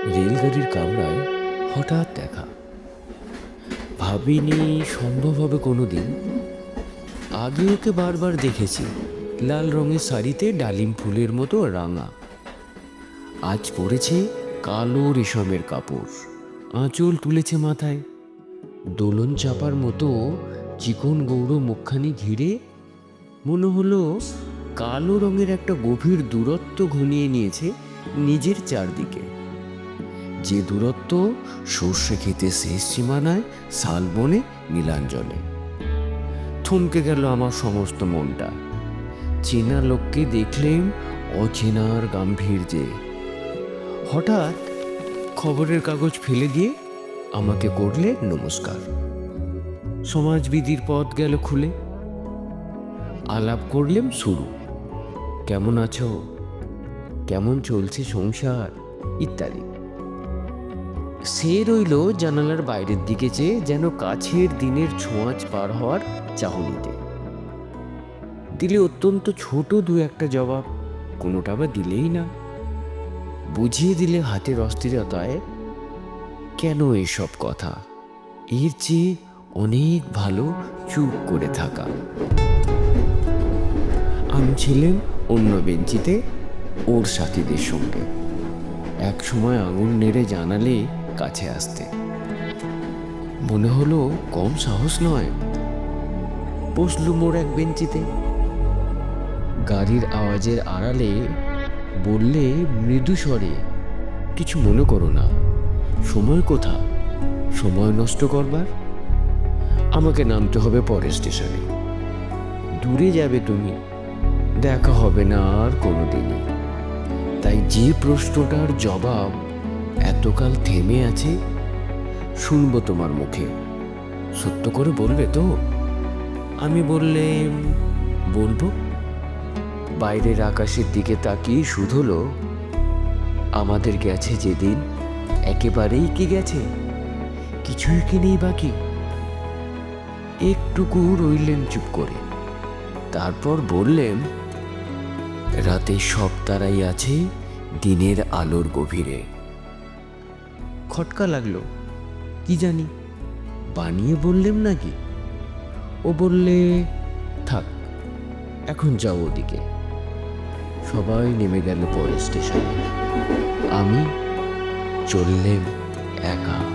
রেলগাড়ির কামরায় হঠাৎ দেখা। ভাবিনি সম্ভব হবে কোনোদিন। আগে ওকে বারবার দেখেছি, লাল রঙের শাড়িতে ডালিম ফুলের মতো রাঙা। আজ পরেছে কালো রেশমের কাপড়, আঁচল তুলেছে মাথায়, দোলন চাপার মতো চিকন গৌর মুখখানি ঘিরে। মনে হলো কালো রঙের একটা গভীর দূরত্ব ঘনিয়ে নিয়েছে নিজের চারদিকে, যে দূরত্ব সর্ষে খেতে শেষ সীমানায়, শালবনে, নীলাঞ্জনে। থমকে গেল আমার সমস্ত মনটা। চেনা লোককে দেখলেন অচেনার গাম্ভীর্যে। হঠাৎ খবরের কাগজ ফেলে দিয়ে আমাকে করলে নমস্কার। সমাজবিধির পথ গেল খুলে। আলাপ করলেম শুরু। কেমন আছো, কেমন চলছে সংসার, ইত্যাদি। সে রইল জানালার বাইরের দিকে চেয়ে, যেন কাছের দিনের ছোঁয়াচ পার হওয়ার চাহনিতে। দিলে অত্যন্ত ছোট দু একটা জবাব, কোনোটা বা দিলেই না। বুঝিয়ে দিলে হাতের অস্থিরতায় কেন এসব কথা, এর চেয়ে অনেক ভালো চুপ করে থাকা। আমি ছিলাম অন্য বেঞ্চিতে ওর সাথীদের সঙ্গে। এক সময় আঙুল নেড়ে জানালে কাছে আসতে। মনে হলো কম সাহস নয়। বসলুম ওর এক বেঞ্চিতে। গাড়ির আওয়াজের আড়ালে বললে মৃদু স্বরে, কিছু মনে করো না, সময় কোথা, সময় নষ্ট করবার? আমাকে নামতে হবে পরের স্টেশনে। দূরে যাবে তুমি, দেখা হবে না আর কোনোদিনই। তাই যে প্রশ্নটার জবাব এতকাল থেমে আছে, শুনবো তোমার মুখে। সত্য করে বলবে তো? আমি বললেম, বলবো। বাইরের আকাশের দিকে তাকিয়ে শুধলো, আমাদের গেছে যেদিন, একেবারেই কি গেছে, কিছুই কি নেই বাকি? একটুকু রইলেন চুপ করে। তারপর বললেন, রাতে সব তারাই আছে দিনের আলোর গভীরে। খটকা লাগলো, কি জানি বানিয়ে বললেম নাকি। ও বললে, থাক, এখন যাও ওদিকে। সবাই নেমে গেল পরের স্টেশনে। আমি চললেম একা।